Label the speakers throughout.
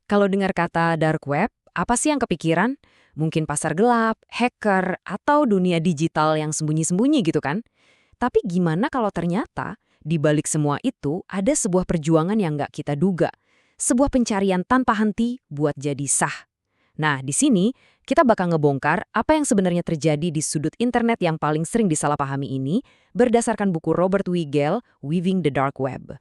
Speaker 1: Kalau dengar kata dark web, apa sih yang kepikiran? Mungkin pasar gelap, hacker, atau dunia digital yang sembunyi-sembunyi gitu kan? Tapi gimana kalau ternyata di balik semua itu ada sebuah perjuangan yang nggak kita duga? Sebuah pencarian tanpa henti buat jadi sah. Nah, di sini kita bakal ngebongkar apa yang sebenarnya terjadi di sudut internet yang paling sering disalahpahami ini berdasarkan buku Robert Wiegel, Weaving the Dark Web.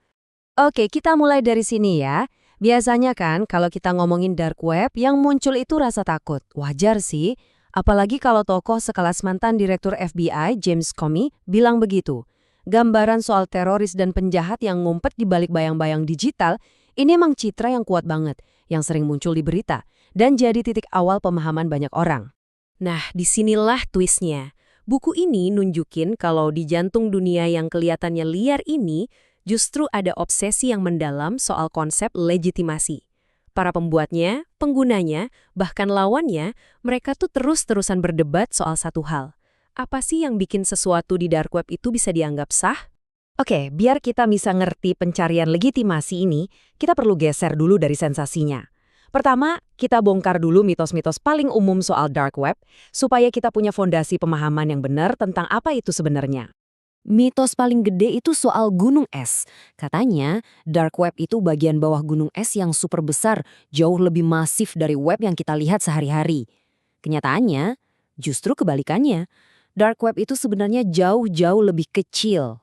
Speaker 2: Oke, kita mulai dari sini ya. Biasanya kan kalau kita ngomongin dark web, yang muncul itu rasa takut. Wajar sih, apalagi kalau tokoh sekelas mantan Direktur FBI James Comey bilang begitu. Gambaran soal teroris dan penjahat yang ngumpet di balik bayang-bayang digital, ini emang citra yang kuat banget, yang sering muncul di berita, dan jadi titik awal pemahaman banyak orang.
Speaker 1: Nah, disinilah twistnya. Buku ini nunjukin kalau di jantung dunia yang kelihatannya liar ini, justru ada obsesi yang mendalam soal konsep legitimasi. Para pembuatnya, penggunanya, bahkan lawannya, mereka tuh terus-terusan berdebat soal satu hal. Apa sih yang bikin sesuatu di dark web itu bisa dianggap sah? Oke, biar kita bisa ngerti pencarian legitimasi ini, kita perlu geser dulu dari sensasinya. Pertama, kita bongkar dulu mitos-mitos paling umum soal dark web, supaya kita punya fondasi pemahaman yang benar tentang apa itu sebenarnya. Mitos paling gede itu soal gunung es. Katanya, dark web itu bagian bawah gunung es yang super besar, jauh lebih masif dari web yang kita lihat sehari-hari. Kenyataannya, justru kebalikannya. Dark web itu sebenarnya jauh-jauh lebih kecil.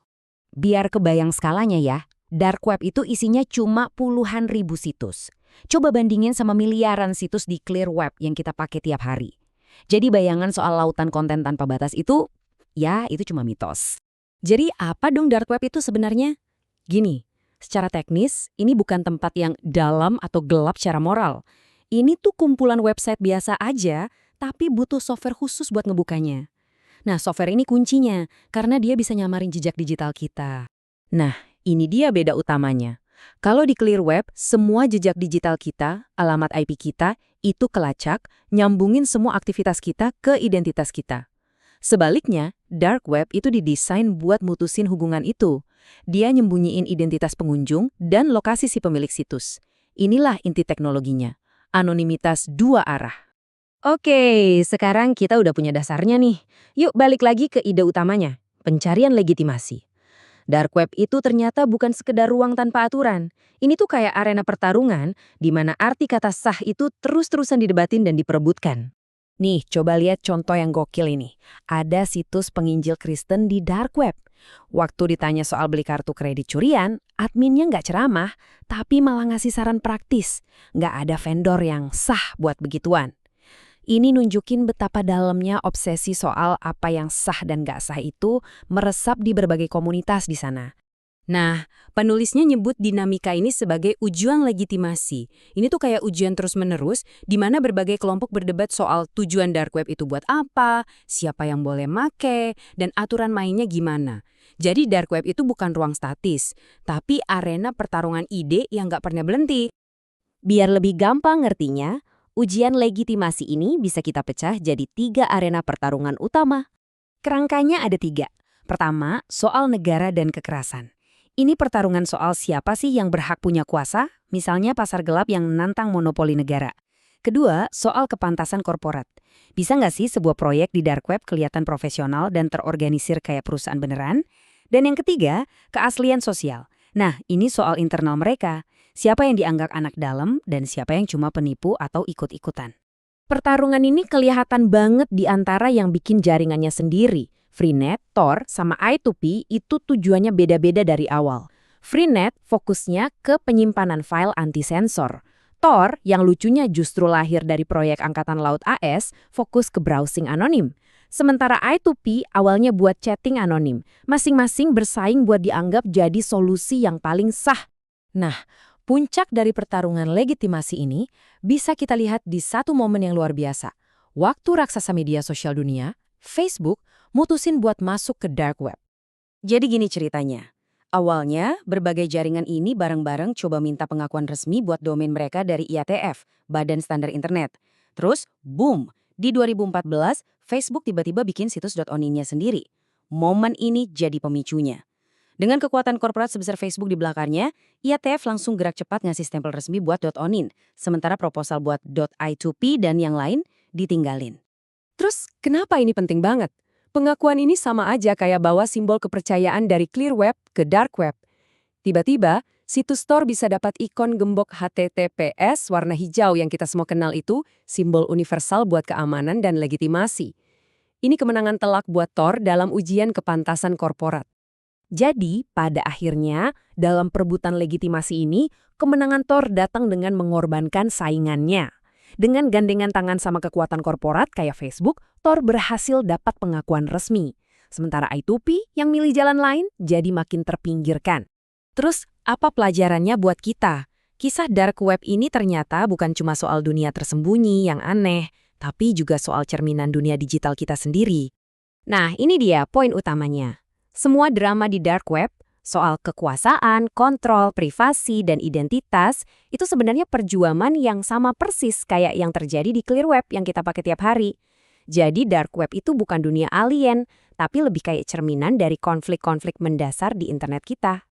Speaker 1: Biar kebayang skalanya ya, dark web itu isinya cuma puluhan ribu situs. Coba bandingin sama miliaran situs di clear web yang kita pakai tiap hari. Jadi bayangan soal lautan konten tanpa batas itu, ya itu cuma mitos. Jadi apa dong dark web itu sebenarnya? Gini, secara teknis ini bukan tempat yang dalam atau gelap secara moral. Ini tuh kumpulan website biasa aja, tapi butuh software khusus buat ngebukanya. Nah, software ini kuncinya, karena dia bisa nyamarin jejak digital kita. Nah, ini dia beda utamanya. Kalau di clear web, semua jejak digital kita, alamat IP kita, itu kelacak, nyambungin semua aktivitas kita ke identitas kita. Sebaliknya, dark web itu didesain buat mutusin hubungan itu. Dia nyembunyiin identitas pengunjung dan lokasi si pemilik situs. Inilah inti teknologinya. Anonimitas dua arah. Oke, sekarang kita udah punya dasarnya nih. Yuk balik lagi ke ide utamanya, pencarian legitimasi. Dark web itu ternyata bukan sekedar ruang tanpa aturan. Ini tuh kayak arena pertarungan di mana arti kata sah itu terus-terusan didebatin dan diperebutkan. Nih, coba lihat contoh yang gokil ini. Ada situs penginjil Kristen di dark web. Waktu ditanya soal beli kartu kredit curian, adminnya nggak ceramah, tapi malah ngasih saran praktis. Nggak ada vendor yang sah buat begituan. Ini nunjukin betapa dalamnya obsesi soal apa yang sah dan nggak sah itu meresap di berbagai komunitas di sana. Nah, penulisnya nyebut dinamika ini sebagai ujian legitimasi. Ini tuh kayak ujian terus-menerus, di mana berbagai kelompok berdebat soal tujuan dark web itu buat apa, siapa yang boleh make, dan aturan mainnya gimana. Jadi dark web itu bukan ruang statis, tapi arena pertarungan ide yang nggak pernah berhenti. Biar lebih gampang ngertinya, ujian legitimasi ini bisa kita pecah jadi 3 arena pertarungan utama. Kerangkanya ada 3. Pertama, soal negara dan kekerasan. Ini pertarungan soal siapa sih yang berhak punya kuasa, misalnya pasar gelap yang menantang monopoli negara. Kedua, soal kepantasan korporat. Bisa nggak sih sebuah proyek di dark web kelihatan profesional dan terorganisir kayak perusahaan beneran? Dan yang ketiga, keaslian sosial. Nah, ini soal internal mereka. Siapa yang dianggap anak dalam dan siapa yang cuma penipu atau ikut-ikutan. Pertarungan ini kelihatan banget di antara yang bikin jaringannya sendiri. Freenet, Tor, sama I2P itu tujuannya beda-beda dari awal. Freenet fokusnya ke penyimpanan file anti-sensor. Tor, yang lucunya justru lahir dari proyek Angkatan Laut AS, fokus ke browsing anonim. Sementara I2P awalnya buat chatting anonim. Masing-masing bersaing buat dianggap jadi solusi yang paling sah. Nah, puncak dari pertarungan legitimasi ini bisa kita lihat di satu momen yang luar biasa. Waktu raksasa media sosial dunia, Facebook, mutusin buat masuk ke dark web. Jadi gini ceritanya. Awalnya, berbagai jaringan ini bareng-bareng coba minta pengakuan resmi buat domain mereka dari IATF, Badan Standar Internet. Terus, boom! Di 2014, Facebook tiba-tiba bikin situs .oni-nya sendiri. Momen ini jadi pemicunya.
Speaker 2: Dengan kekuatan korporat sebesar Facebook di belakangnya, IATF langsung gerak cepat ngasih stempel resmi buat .onin, sementara proposal buat .i2p dan yang lain ditinggalin.
Speaker 1: Terus, kenapa ini penting banget? Pengakuan ini sama aja kayak bawa simbol kepercayaan dari clear web ke dark web. Tiba-tiba, situs Tor bisa dapat ikon gembok HTTPS warna hijau yang kita semua kenal itu, simbol universal buat keamanan dan legitimasi. Ini kemenangan telak buat Tor dalam ujian kepantasan korporat. Jadi, pada akhirnya, dalam perebutan legitimasi ini, kemenangan Tor datang dengan mengorbankan saingannya. Dengan gandengan tangan sama kekuatan korporat kayak Facebook, Tor berhasil dapat pengakuan resmi. Sementara I2P yang milih jalan lain jadi makin terpinggirkan. Terus, apa pelajarannya buat kita? Kisah dark web ini ternyata bukan cuma soal dunia tersembunyi yang aneh, tapi juga soal cerminan dunia digital kita sendiri. Nah, ini dia poin utamanya. Semua drama di dark web, soal kekuasaan, kontrol, privasi, dan identitas, itu sebenarnya perjuangan yang sama persis kayak yang terjadi di clear web yang kita pakai tiap hari. Jadi dark web itu bukan dunia alien, tapi lebih kayak cerminan dari konflik-konflik mendasar di internet kita.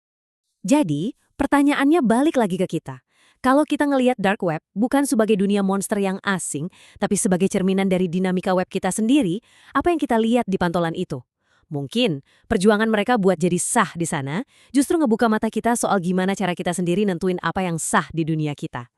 Speaker 1: Jadi, pertanyaannya balik lagi ke kita. Kalau kita ngelihat dark web bukan sebagai dunia monster yang asing, tapi sebagai cerminan dari dinamika web kita sendiri, apa yang kita lihat di pantolan itu? Mungkin perjuangan mereka buat jadi sah di sana justru ngebuka mata kita soal gimana cara kita sendiri nentuin apa yang sah di dunia kita.